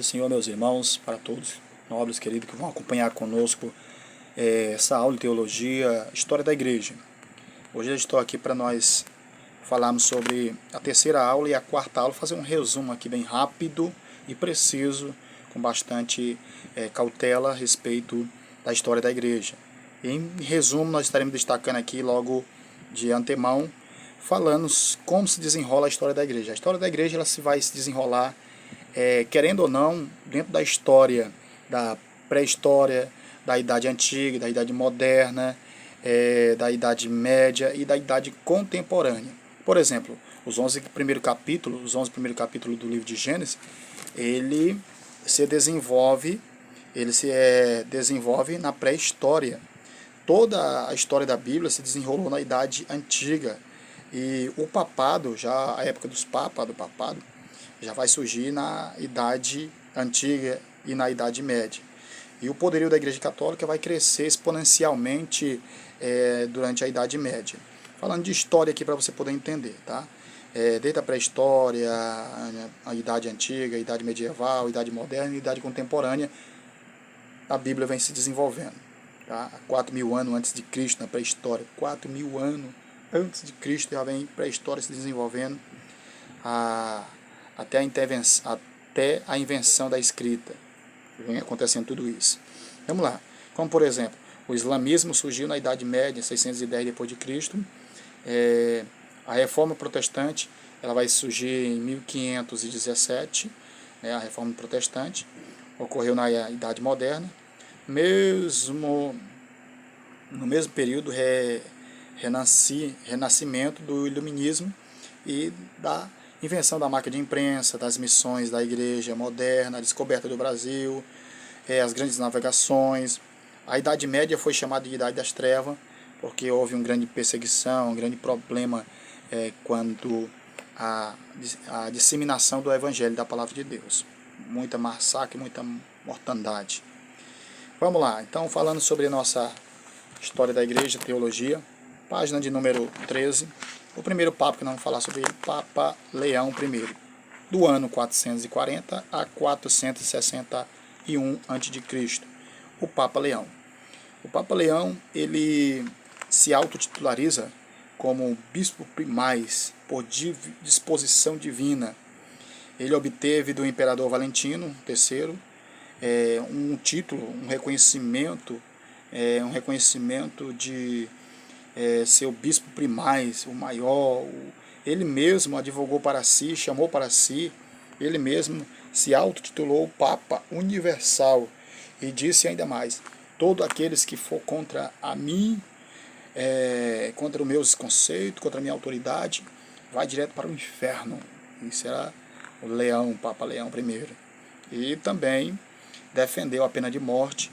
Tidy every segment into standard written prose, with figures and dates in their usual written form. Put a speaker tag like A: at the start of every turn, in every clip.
A: do Senhor, meus irmãos, para todos nobres, queridos, que vão acompanhar conosco essa aula de teologia, história da igreja. Hoje eu estou aqui para nós falarmos sobre a terceira aula e a quarta aula, fazer um resumo aqui bem rápido e preciso, com bastante cautela a respeito da história da igreja. Em resumo, nós estaremos destacando aqui logo de antemão, falando como se desenrola a história da igreja. A história da igreja ela vai se desenrolar, querendo ou não, dentro da história da pré-história, da Idade Antiga, da Idade Moderna, da Idade Média e da Idade Contemporânea. Por exemplo, os 11 primeiros capítulos do livro de Gênesis, ele se desenvolve na pré-história. Toda a história da Bíblia se desenrolou na Idade Antiga. E o papado, já a época dos papas, do papado, já vai surgir na Idade Antiga e na Idade Média. E o poderio da Igreja Católica vai crescer exponencialmente durante a Idade Média. Falando de história aqui para você poder entender, tá? Desde a pré-história, a Idade Antiga, a Idade Medieval, a Idade Moderna e a Idade Contemporânea, a Bíblia vem se desenvolvendo. Tá? Há 4.000 anos antes de Cristo, na pré-história, 4.000 anos antes de Cristo já vem pré-história se desenvolvendo até a invenção da escrita. Vem acontecendo tudo isso. Vamos lá. Como, por exemplo, o islamismo surgiu na Idade Média, 610 depois de Cristo. A Reforma Protestante ela vai surgir em 1517. A Reforma Protestante ocorreu na Idade Moderna. No mesmo período, renascimento do iluminismo e da invenção da máquina de imprensa, das missões da igreja moderna, a descoberta do Brasil, as grandes navegações. A Idade Média foi chamada de Idade das Trevas, porque houve uma grande perseguição, um grande problema quanto à disseminação do Evangelho, da Palavra de Deus. Muita massacre, muita mortandade. Vamos lá, então falando sobre a nossa história da igreja, teologia, página de número 13. O primeiro papa que nós vamos falar sobre ele, Papa Leão I, do ano 440 a 461 a.C. O Papa Leão. O Papa Leão, ele se autotitulariza como bispo primaz por disposição divina. Ele obteve do imperador Valentino III um título, um reconhecimento de ser o bispo primaz, o maior. Ele mesmo advogou para si, chamou para si, ele mesmo se autotitulou Papa Universal e disse ainda mais: todos aqueles que for contra a mim, contra os meus conceitos, contra a minha autoridade, vai direto para o inferno. E será o Leão, Papa Leão I. E também defendeu a pena de morte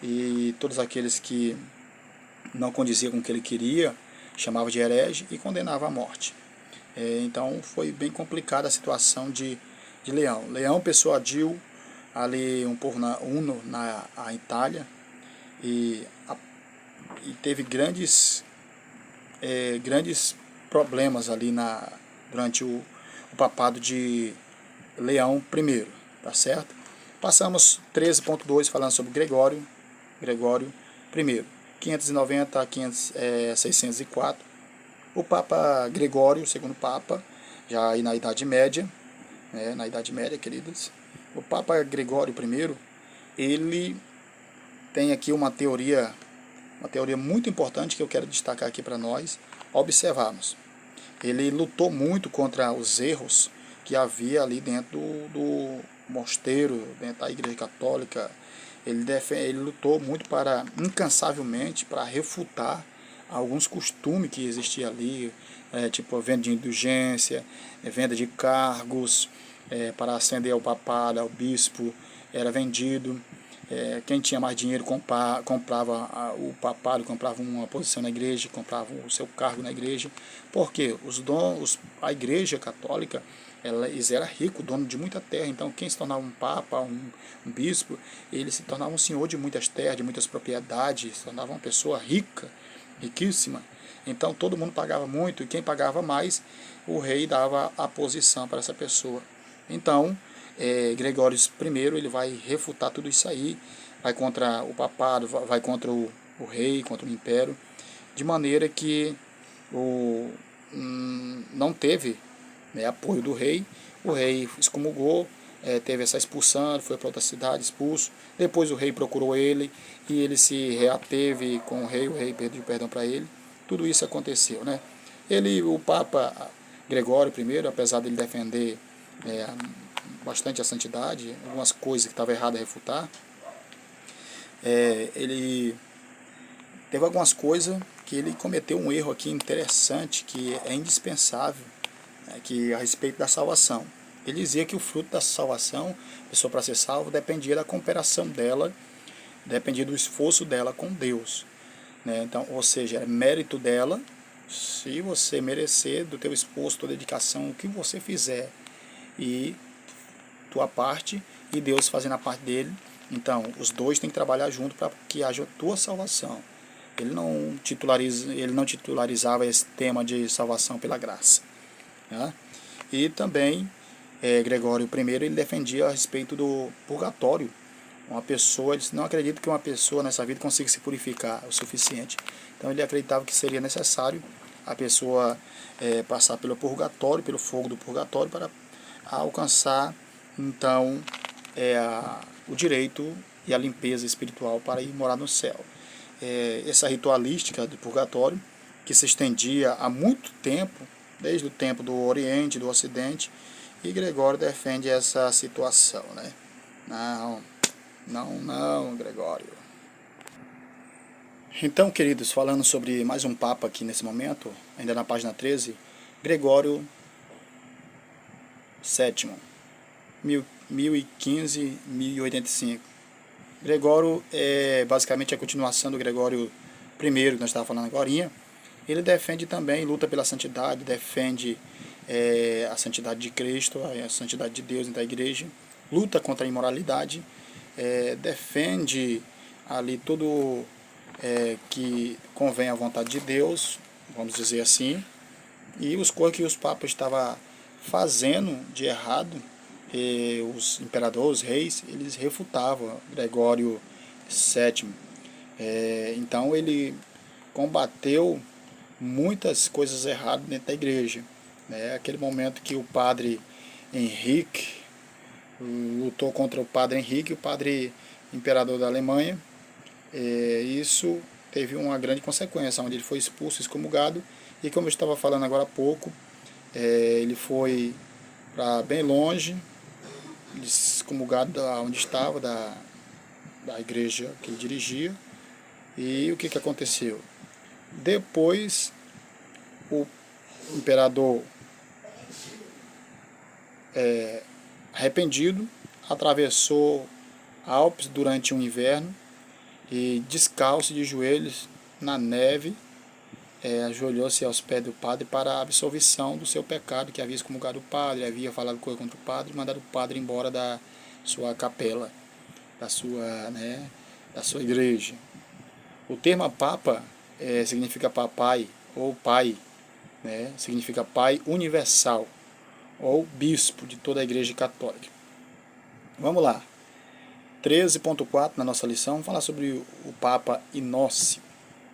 A: e todos aqueles que não condiziam com o que ele queria, chamava de herege e condenava à morte. Então foi bem complicada a situação de Leão. Leão persuadiu ali um povo uno na Itália e teve grandes problemas ali durante o papado de Leão I, tá certo? Passamos 13.2 falando sobre Gregório I, 590 a 604. O Papa Gregório, o segundo Papa, já aí na Idade Média, queridos. O Papa Gregório I, ele tem aqui uma teoria muito importante que eu quero destacar aqui para nós observarmos. Ele lutou muito contra os erros que havia ali dentro do mosteiro, dentro da Igreja Católica. Ele lutou muito incansavelmente para refutar alguns costumes que existiam ali, tipo a venda de indulgência, venda de cargos, para ascender ao papado, ao bispo, era vendido. Quem tinha mais dinheiro comprava o papado, comprava uma posição na igreja, comprava o seu cargo na igreja. Porque a Igreja Católica, eles eram ricos, dono de muita terra. Então quem se tornava um papa, um bispo, ele se tornava um senhor de muitas terras, de muitas propriedades, se tornava uma pessoa rica, riquíssima. Então todo mundo pagava muito, e quem pagava mais, o rei dava a posição para essa pessoa. Então Gregório I ele vai refutar tudo isso aí, vai contra o papado, vai contra o rei, contra o império, de maneira que não teve, né, apoio do rei. O rei excomungou, teve essa expulsão, foi para outra cidade expulso. Depois o rei procurou ele e ele se reateve com o rei pediu perdão para ele. Tudo isso aconteceu, né? O Papa Gregório I, apesar de ele defender bastante a santidade, algumas coisas que estavam erradas a refutar, ele teve algumas coisas que ele cometeu um erro aqui interessante, que é indispensável, que a respeito da salvação. Ele dizia que o fruto da salvação, a pessoa para ser salvo, dependia da cooperação dela, dependia do esforço dela com Deus, né? Então, ou seja, é mérito dela, se você merecer do teu esforço, tua dedicação, o que você fizer e tua parte, e Deus fazendo a parte dele. Então, os dois têm que trabalhar junto para que haja a tua salvação. Ele não titularizava esse tema de salvação pela graça, né? E também Gregório I ele defendia a respeito do purgatório. Uma pessoa, ele não acredita que uma pessoa nessa vida consiga se purificar o suficiente. Então ele acreditava que seria necessário a pessoa passar pelo purgatório, pelo fogo do purgatório, para alcançar então o direito e a limpeza espiritual para ir morar no céu. Essa ritualística do purgatório, que se estendia há muito tempo, desde o tempo do Oriente, do Ocidente, e Gregório defende essa situação, né? Não, Gregório. Então, queridos, falando sobre mais um Papa aqui nesse momento, ainda na página 13, Gregório VII, 1015-1085. Gregório é basicamente a continuação do Gregório I, que nós estávamos falando agora. Ele defende também, luta pela santidade, defende a santidade de Cristo, a santidade de Deus dentro da igreja, luta contra a imoralidade, defende ali tudo que convém à vontade de Deus, vamos dizer assim, e os coisas que os papas estavam fazendo de errado, os imperadores, os reis, eles refutavam Gregório VII. Então ele combateu muitas coisas erradas dentro da igreja. Aquele momento que o padre Henrique lutou contra o padre Henrique, o padre imperador da Alemanha, isso teve uma grande consequência, onde ele foi expulso, excomungado, e como eu estava falando agora há pouco, ele foi para bem longe, excomungado da onde estava, da igreja que ele dirigia. E o que aconteceu? Depois, o imperador, arrependido, atravessou Alpes durante um inverno e, descalço de joelhos na neve, ajoelhou-se aos pés do padre para a absolvição do seu pecado, que havia excomungado o padre, havia falado coisa contra o padre e mandado o padre embora da sua capela, da sua igreja. O termo Papa significa papai ou pai, né? Significa pai universal ou bispo de toda a igreja católica. Vamos lá. 13.4 na nossa lição, vamos falar sobre o Papa Inócio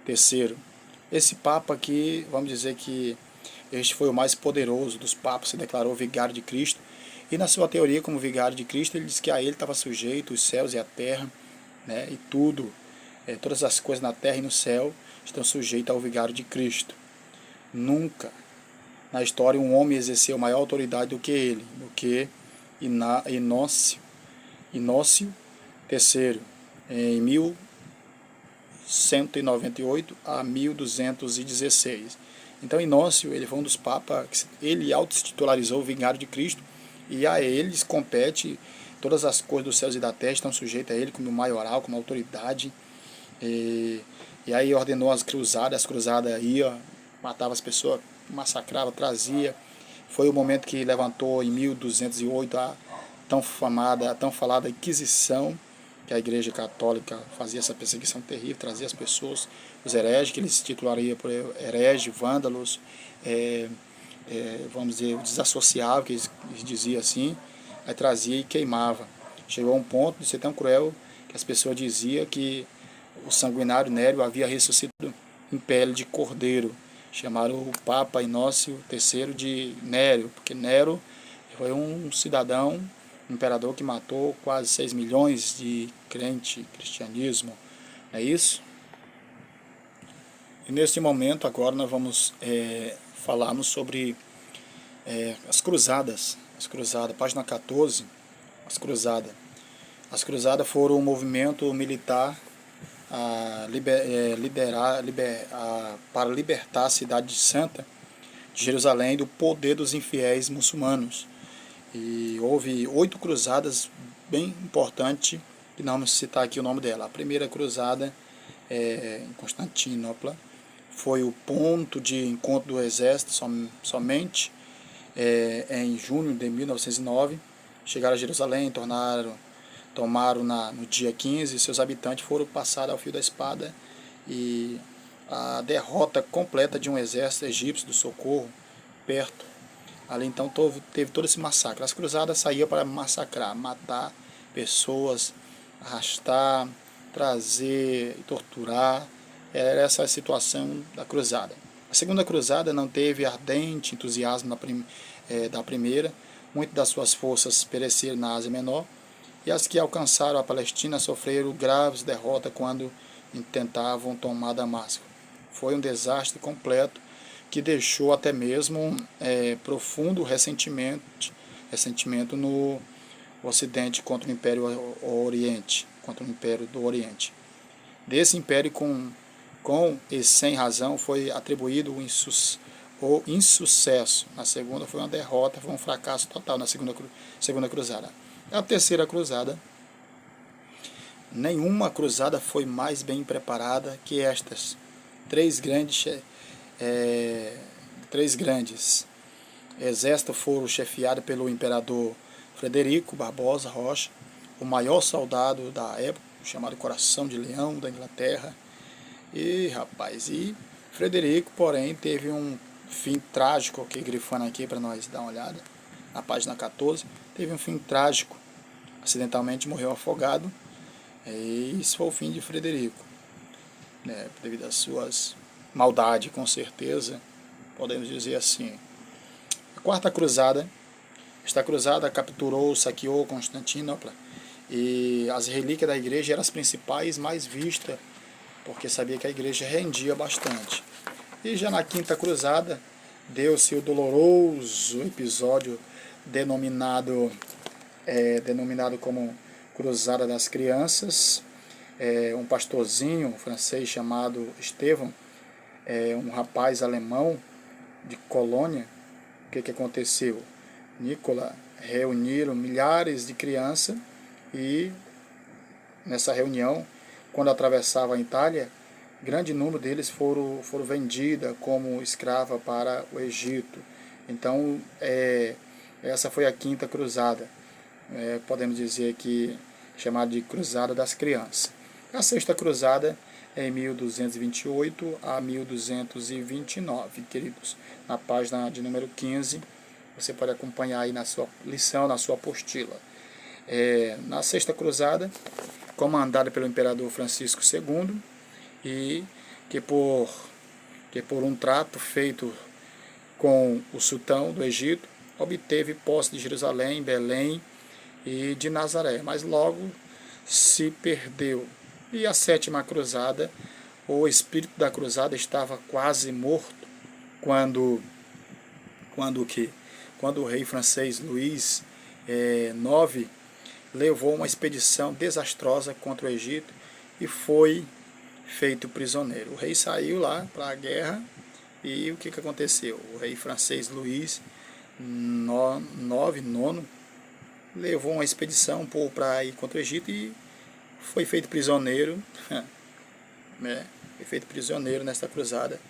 A: III. Esse Papa aqui, vamos dizer que este foi o mais poderoso dos papas, se declarou vigário de Cristo, e na sua teoria como vigário de Cristo, ele disse que a ele estava sujeito os céus e a terra, né, e tudo, todas as coisas na terra e no céu estão sujeitas ao vigário de Cristo. Nunca na história um homem exerceu maior autoridade do que ele, do que Inócio III, em 1198 a 1216. Então Inócio, ele foi um dos papas, ele auto-titularizou o vigário de Cristo, e a eles compete todas as coisas dos céus e da terra, estão sujeitas a ele como maioral, como autoridade. E aí ordenou as cruzadas ia, matava as pessoas, massacrava, trazia. Foi o momento que levantou em 1208 a tão falada Inquisição, que a Igreja Católica fazia essa perseguição terrível, trazia as pessoas, os hereges, que eles titulariam por hereges, vândalos, vamos dizer, desassociáveis, que eles diziam assim. aí trazia e queimava. Chegou a um ponto de ser tão cruel que as pessoas diziam que o sanguinário Nério havia ressuscitado em pele de cordeiro. Chamaram o Papa Inócio III de Nério, porque Nero foi um cidadão, um imperador que matou quase 6 milhões de crentes, cristianismo. É isso? E neste momento agora nós vamos falarmos sobre as cruzadas. As cruzadas, página 14, as cruzadas. As cruzadas foram um movimento militar para libertar a cidade santa de Jerusalém do poder dos infiéis muçulmanos. E houve 8 cruzadas bem importantes, que não vamos citar aqui o nome dela. A primeira cruzada em Constantinopla foi o ponto de encontro do exército somente em junho de 1909. Chegaram a Jerusalém, tomaram no dia 15, seus habitantes foram passados ao fio da espada, e a derrota completa de um exército egípcio do Socorro perto. Ali então teve todo esse massacre. As cruzadas saíam para massacrar, matar pessoas, arrastar, trazer e torturar. Era essa a situação da cruzada. A segunda cruzada não teve ardente entusiasmo da primeira. Muitas das suas forças pereceram na Ásia Menor, e as que alcançaram a Palestina sofreram graves derrotas quando tentavam tomar Damasco. Foi um desastre completo que deixou até mesmo profundo ressentimento no Ocidente contra o Império Oriente, contra o Império do Oriente. Desse império, com e sem razão, foi atribuído o insucesso. Na segunda foi uma derrota, foi um fracasso total na segunda cruzada. A terceira cruzada, nenhuma cruzada foi mais bem preparada que estas. Três grandes exércitos foram chefiados pelo imperador Frederico Barbosa Rocha, o maior soldado da época, chamado Coração de Leão da Inglaterra. E Frederico, porém, teve um fim trágico, aqui grifando aqui para nós dar uma olhada, na página 14, teve um fim trágico. Acidentalmente morreu afogado, e isso foi o fim de Frederico, devido às suas maldades, com certeza, podemos dizer assim. A quarta cruzada, esta cruzada capturou, saqueou Constantinopla, e as relíquias da igreja eram as principais, mais vistas, porque sabia que a igreja rendia bastante. E já na quinta cruzada, deu-se o doloroso episódio denominado como Cruzada das Crianças. Um pastorzinho francês chamado Estevão, um rapaz alemão de Colônia. O que aconteceu? Nicola reuniram milhares de crianças, e nessa reunião, quando atravessava a Itália, grande número deles foram vendidos como escrava para o Egito. Então, essa foi a quinta cruzada. Podemos dizer que chamada de Cruzada das Crianças. A sexta cruzada é em 1228 a 1229, queridos. Na página de número 15, você pode acompanhar aí na sua lição, na sua apostila. Na sexta cruzada, comandada pelo imperador Francisco II, e que por um trato feito com o sultão do Egito, obteve posse de Jerusalém, Belém e de Nazaré, mas logo se perdeu. E a sétima cruzada, o espírito da cruzada estava quase morto quando o rei francês Luís IX levou uma expedição desastrosa contra o Egito e foi feito prisioneiro. O rei saiu lá para a guerra, e o que aconteceu? O rei francês Luís IX levou uma expedição para ir contra o Egito e foi feito prisioneiro. Foi feito prisioneiro nesta cruzada.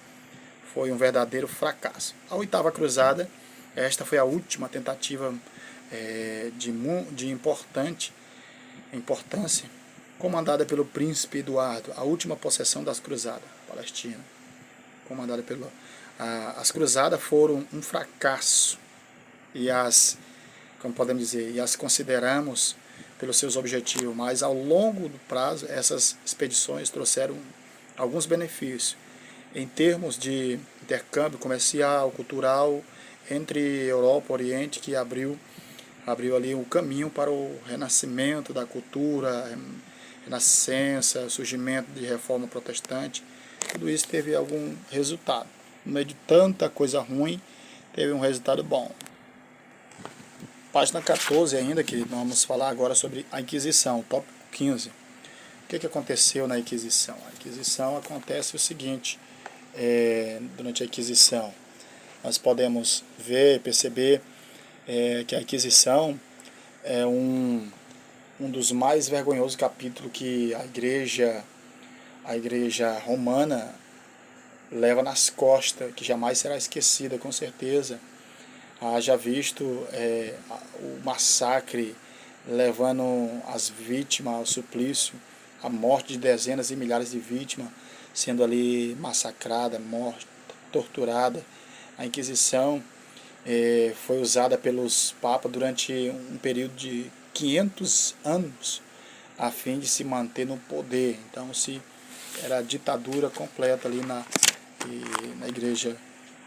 A: Foi um verdadeiro fracasso. A oitava cruzada, esta foi a última tentativa de importância, comandada pelo príncipe Eduardo, a última possessão das cruzadas, Palestina. Comandada as cruzadas foram um fracasso, e as como podemos dizer, e as consideramos pelos seus objetivos, mas ao longo do prazo essas expedições trouxeram alguns benefícios em termos de intercâmbio comercial, cultural entre Europa e Oriente, que abriu ali o caminho para o renascimento da cultura, renascença, surgimento de reforma protestante. Tudo isso teve algum resultado. No meio de tanta coisa ruim, teve um resultado bom. Página 14 ainda, que nós vamos falar agora sobre a Inquisição, tópico 15. O que aconteceu na Inquisição? A Inquisição acontece o seguinte, durante a Inquisição, nós podemos ver, perceber que a Inquisição é um dos mais vergonhosos capítulos que a igreja romana leva nas costas, que jamais será esquecida, com certeza. Haja visto o massacre levando as vítimas ao suplício, a morte de dezenas e milhares de vítimas sendo ali massacrada, morta, torturada. A Inquisição foi usada pelos papas durante um período de 500 anos a fim de se manter no poder. Então era a ditadura completa ali na Igreja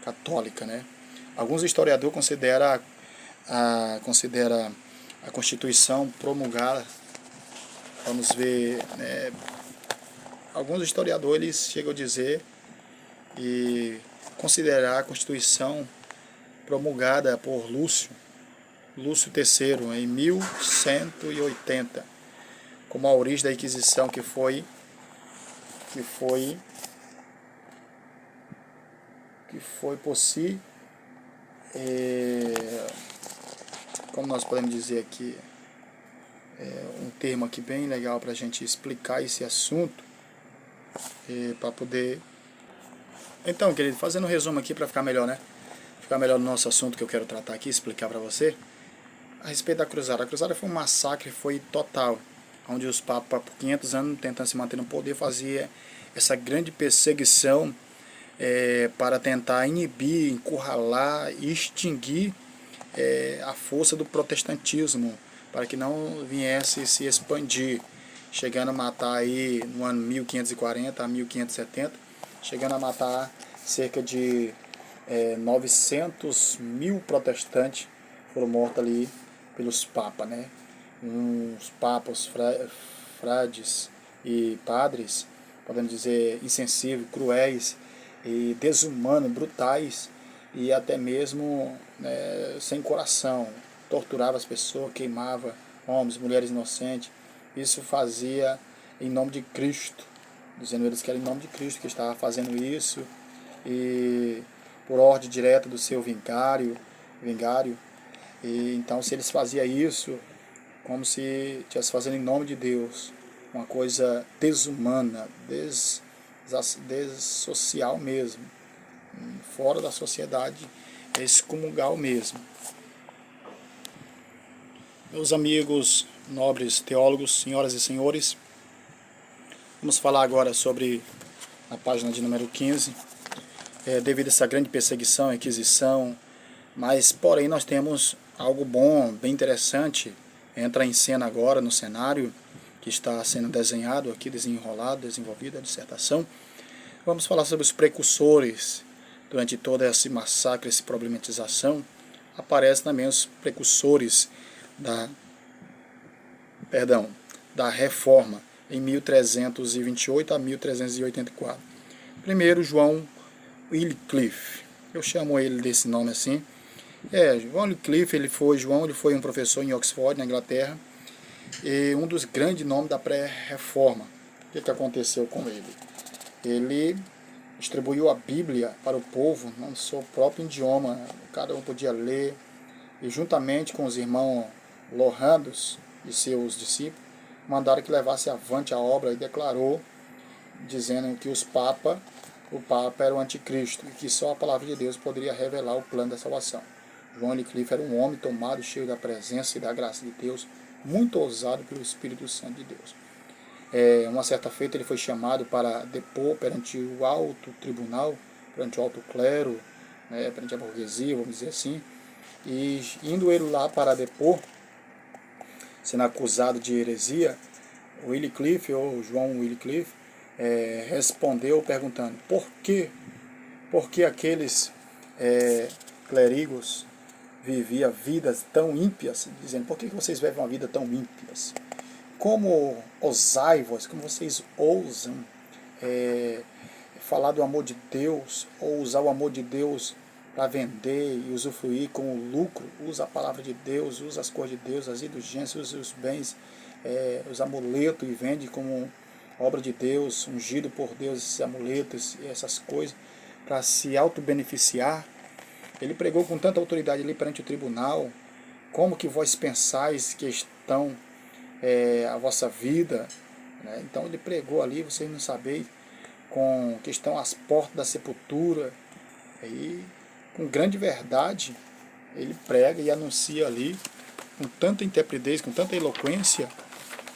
A: Católica, né? Alguns historiadores consideram a Constituição promulgada. Vamos ver, alguns historiadores chegam a dizer e considerar a Constituição promulgada por Lúcio III em 1180 como a origem da Inquisição, que foi por si, como nós podemos dizer aqui, um termo aqui bem legal para a gente explicar esse assunto, para poder... Então, querido, fazendo um resumo aqui para ficar melhor, né? Ficar melhor no nosso assunto que eu quero tratar aqui, explicar para você, a respeito da Cruzada. A Cruzada foi um massacre, foi total, onde os papas, por 500 anos, tentando se manter no poder, fazia essa grande perseguição para tentar inibir, encurralar e extinguir a força do protestantismo, para que não viesse se expandir, chegando a matar aí no ano 1540 a 1570, chegando a matar cerca de 900 mil protestantes foram mortos ali pelos papas, né? Uns papas, frades e padres, podemos dizer, insensíveis, cruéis e desumanos, brutais e até mesmo sem coração. Torturava as pessoas, queimava homens, mulheres inocentes. Isso fazia em nome de Cristo, dizendo eles que era em nome de Cristo que estava fazendo isso, e por ordem direta do seu vigário. E então, se eles faziam isso, como se estivesse fazendo em nome de Deus, uma coisa desumana, dessocial mesmo, fora da sociedade, excomungal mesmo. Meus amigos, nobres teólogos, senhoras e senhores, vamos falar agora sobre a página de número 15, devido a essa grande perseguição, inquisição, mas porém nós temos algo bom, bem interessante, entra em cena agora no cenário, que está sendo desenhado aqui, desenrolado, desenvolvida a dissertação. Vamos falar sobre os precursores. Durante todo esse massacre, essa problematização, aparecem também os precursores da Reforma, em 1328 a 1384. Primeiro, João Wycliffe. Eu chamo ele desse nome assim. João Wycliffe, ele foi um professor em Oxford, na Inglaterra, e um dos grandes nomes da pré-reforma. O que aconteceu com ele? Ele distribuiu a Bíblia para o povo no seu próprio idioma, cada um podia ler, e juntamente com os irmãos Lorandos e seus discípulos, mandaram que levasse avante a obra e declarou, dizendo que o Papa era o anticristo e que só a palavra de Deus poderia revelar o plano da salvação. João Wycliffe era um homem tomado, cheio da presença e da graça de Deus, muito ousado pelo Espírito Santo de Deus. Uma certa feita ele foi chamado para depor perante o alto tribunal, perante o alto clero, perante a burguesia, vamos dizer assim, E indo ele lá para depor, sendo acusado de heresia, Wycliffe, ou João Wycliffe, respondeu perguntando: por que aqueles clérigos viviam vidas tão ímpias? Dizendo: por que vocês vivem uma vida tão ímpias? Como ousai-vos, como vocês ousam falar do amor de Deus, ou usar o amor de Deus para vender e usufruir com o lucro? Usa a palavra de Deus, usa as coisas de Deus, as indulgências, usa os bens, os amuletos, e vende como obra de Deus, ungido por Deus, esses amuletos e essas coisas, para se auto-beneficiar. Ele pregou com tanta autoridade ali perante o tribunal: como que vós pensais que estão a vossa vida, né? Então ele pregou ali: vocês não sabeis com que estão às portas da sepultura. E com grande verdade ele prega e anuncia ali, com tanta intrepidez, com tanta eloquência.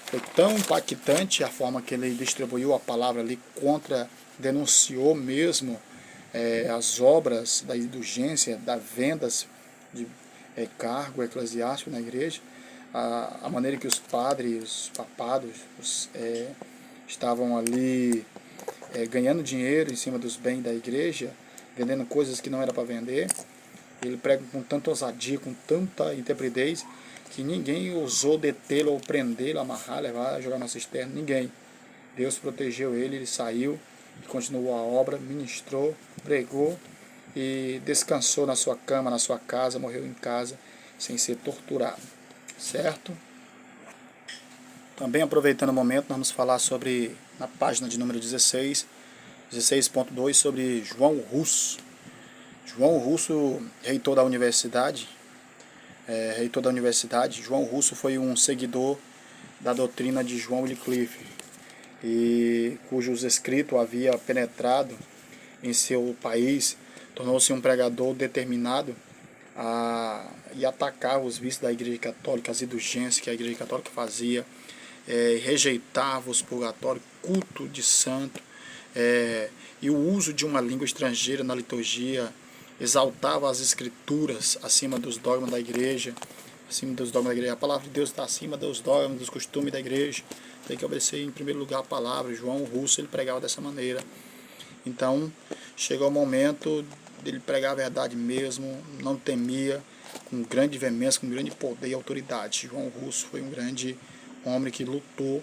A: Foi tão impactante a forma que ele distribuiu a palavra ali denunciou mesmo as obras da indulgência, das vendas de cargo eclesiástico na igreja, a maneira que os padres, os papados, estavam ali ganhando dinheiro em cima dos bens da igreja, vendendo coisas que não era para vender. Ele prega com tanta ousadia, com tanta intrepidez, que ninguém ousou detê-lo ou prendê-lo, amarrar, levar, jogar na cisterna. Ninguém. Deus protegeu ele, ele saiu e continuou a obra, ministrou, pregou e descansou na sua cama, na sua casa, morreu em casa, sem ser torturado. Certo? Também aproveitando o momento, nós vamos falar sobre, na página de número 16.2, sobre João Russo. João Russo, reitor da universidade. João Russo foi um seguidor da doutrina de João Wycliffe, e cujos escritos havia penetrado em seu país. Tornou-se um pregador determinado a atacar os vícios da Igreja Católica, as indulgências que a Igreja Católica fazia, rejeitava os purgatórios, culto de santo, e o uso de uma língua estrangeira na liturgia, exaltava as escrituras acima dos dogmas da igreja, A palavra de Deus está acima dos dogmas, dos costumes da igreja. Tem que obedecer em primeiro lugar a palavra. João Russo, ele pregava dessa maneira. Então, chegou o momento dele pregar a verdade mesmo, não temia, com grande veemência, com grande poder e autoridade. João Russo foi um grande homem que lutou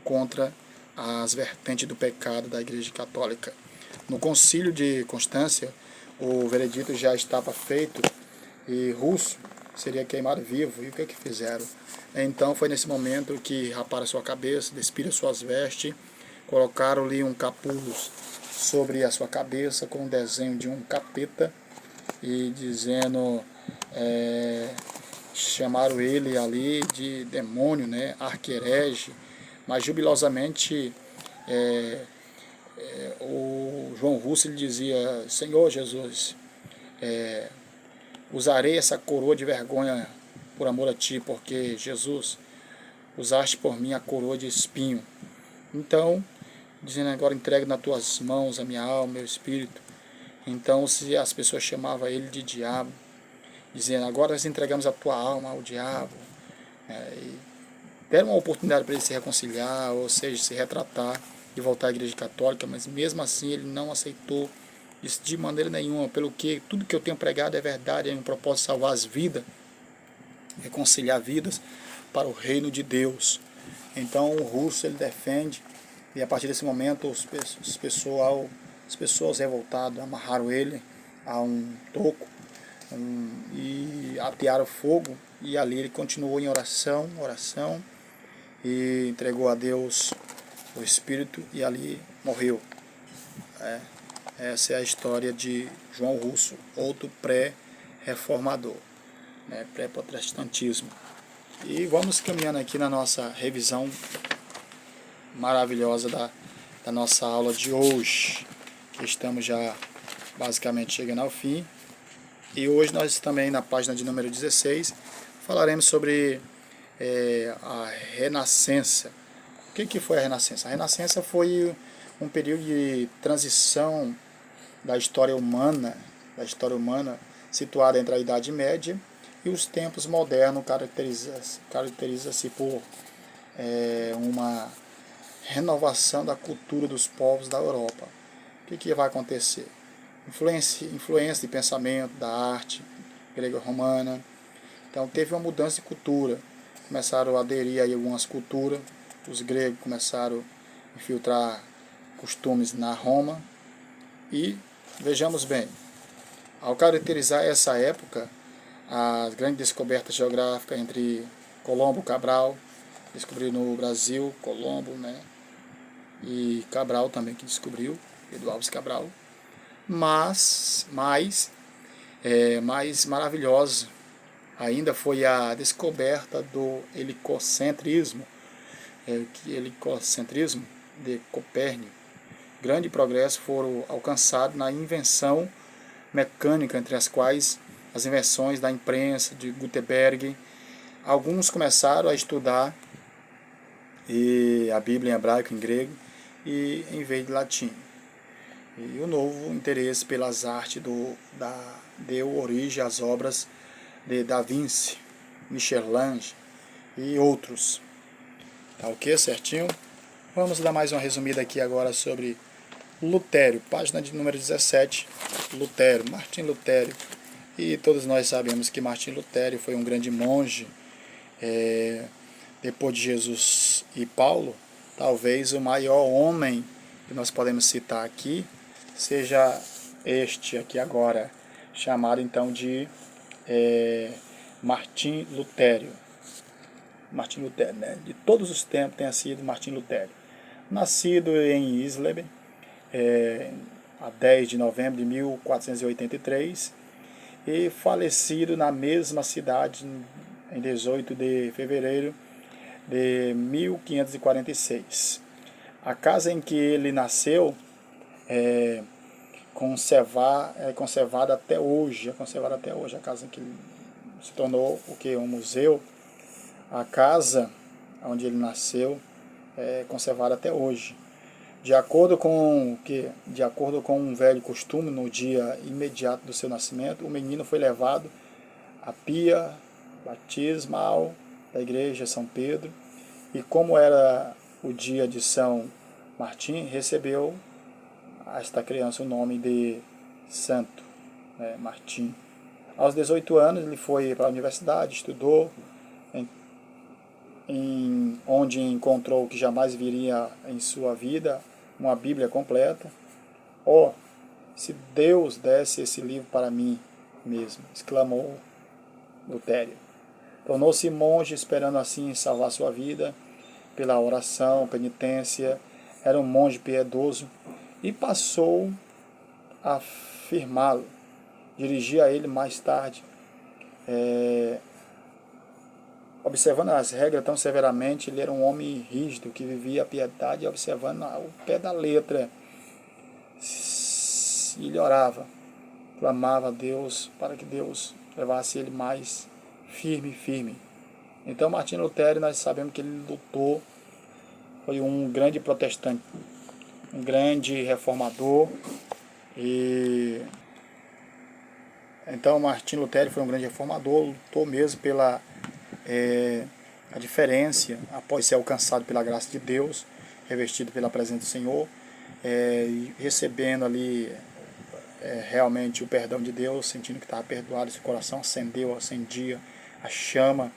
A: contra as vertentes do pecado da Igreja Católica. No Concílio de Constância, o veredito já estava feito e Russo seria queimado vivo. E o que fizeram? Então foi nesse momento que raparam sua cabeça, despiram suas vestes, colocaram-lhe um capuz sobre a sua cabeça com o desenho de um capeta e dizendo, chamaram ele ali de demônio, né, arquierege, mas jubilosamente o João Russo ele dizia: Senhor Jesus, usarei essa coroa de vergonha por amor a ti, porque Jesus, usaste por mim a coroa de espinho. Então, dizendo: agora entrego nas tuas mãos a minha alma, meu espírito. Então, se as pessoas chamavam ele de diabo, dizendo: agora nós entregamos a tua alma ao diabo, e deram uma oportunidade para ele se reconciliar, ou seja, se retratar e voltar à Igreja Católica, mas mesmo assim ele não aceitou isso de maneira nenhuma, pelo que tudo que eu tenho pregado é verdade, é um propósito de salvar as vidas, reconciliar vidas para o reino de Deus. Então o Russo ele defende, e a partir desse momento as pessoas revoltadas amarraram ele a um toco e atearam fogo, e ali ele continuou em oração, e entregou a Deus o Espírito e ali morreu. Essa é a história de João Russo, outro pré-reformador, né, pré-protestantismo. E vamos caminhando aqui na nossa revisão maravilhosa da nossa aula de hoje, que estamos já basicamente chegando ao fim. E hoje nós também, na página de número 16, falaremos sobre a Renascença. O que foi a Renascença? A Renascença foi um período de transição da história humana, situada entre a Idade Média E os tempos modernos caracteriza-se por uma renovação da cultura dos povos da Europa. O que vai acontecer? Influência de pensamento, da arte grego-romana. Então teve uma mudança de cultura. Começaram a aderir aí algumas culturas. Os gregos começaram a infiltrar costumes na Roma. E vejamos bem, ao caracterizar essa época, as grandes descobertas geográficas entre Colombo e Cabral, descobriu no Brasil, Colombo, né? E Cabral também que descobriu, Pedro Álvares Cabral. Mas mais maravilhosa ainda foi a descoberta do helicocentrismo, helicocentrismo de Copérnico. Grande progresso foram alcançados na invenção mecânica, entre as quais as invenções da imprensa, de Gutenberg. Alguns começaram a estudar a Bíblia em hebraico, em grego, e em vez de latim. E o novo interesse pelas artes deu origem às obras de Da Vinci, Michelangelo e outros. Tá ok? Certinho? Vamos dar mais uma resumida aqui agora sobre Lutério, página de número 17, Lutério, Martim Lutério. E todos nós sabemos que Martim Lutério foi um grande monge, depois de Jesus e Paulo, talvez o maior homem que nós podemos citar aqui seja este aqui agora, chamado então de Martim Lutério. Martim Lutério, né? De todos os tempos tenha sido Martim Lutério. Nascido em Isleben, a 10 de novembro de 1483, e falecido na mesma cidade em 18 de fevereiro de 1546. A casa em que ele nasceu é conservada até hoje. A casa em que ele se tornou um museu. A casa onde ele nasceu é conservada até hoje. De acordo com um velho costume, no dia imediato do seu nascimento, o menino foi levado à pia batismal da igreja São Pedro, e como era o dia de São Martim, recebeu esta criança o nome de Santo Martim. Aos 18 anos ele foi para a universidade, estudou, onde encontrou o que jamais viria em sua vida, uma Bíblia completa. Se Deus desse esse livro para mim mesmo, exclamou Lutério. Tornou-se monge, esperando assim salvar sua vida pela oração, penitência. Era um monge piedoso e passou a afirmá-lo. Dirigia a ele mais tarde, observando as regras tão severamente. Ele era um homem rígido que vivia a piedade, observando ao pé da letra. E ele orava, clamava a Deus para que Deus levasse ele mais firme. Então Martim Lutério, nós sabemos que ele lutou, foi um grande protestante, um grande reformador. Então Martim Lutério foi um grande reformador, lutou mesmo pela a diferença, após ser alcançado pela graça de Deus, revestido pela presença do Senhor, recebendo ali realmente o perdão de Deus, sentindo que estava perdoado, seu coração acendia a chama.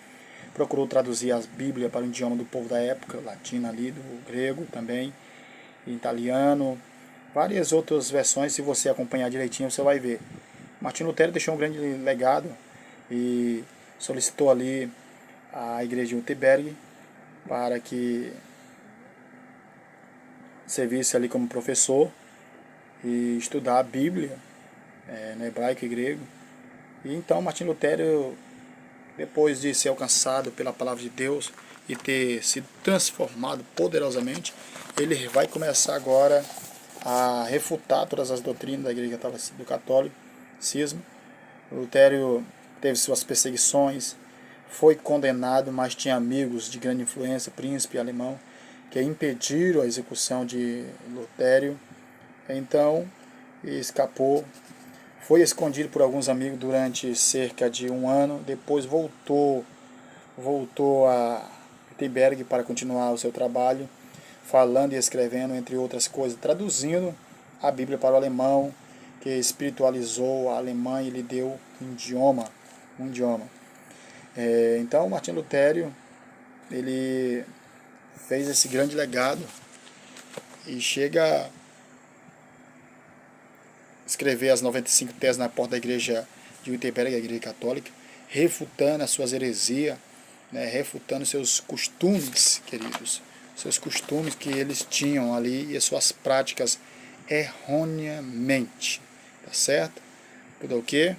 A: Procurou traduzir as Bíblias para o idioma do povo da época, latino ali, do grego também, italiano, várias outras versões. Se você acompanhar direitinho, você vai ver. Martim Lutério deixou um grande legado e solicitou ali a igreja de Wittenberg para que servisse ali como professor e estudar a Bíblia no hebraico e grego. E então Martim Lutério, depois de ser alcançado pela palavra de Deus e ter sido transformado poderosamente, ele vai começar agora a refutar todas as doutrinas da igreja do catolicismo. Lutério teve suas perseguições, foi condenado, mas tinha amigos de grande influência, príncipe alemão, que impediram a execução de Lutério. Então escapou, Foi escondido por alguns amigos durante cerca de um ano, depois voltou a Wittenberg para continuar o seu trabalho, falando e escrevendo, entre outras coisas, traduzindo a Bíblia para o alemão, que espiritualizou a Alemanha e lhe deu um idioma. Então, Martinho Lutero, ele fez esse grande legado e chega a escrever as 95 teses na porta da igreja de Wittenberg, a igreja católica, refutando as suas heresias, né, refutando seus costumes, queridos, seus costumes que eles tinham ali e as suas práticas erroneamente, tá certo? Tudo ok?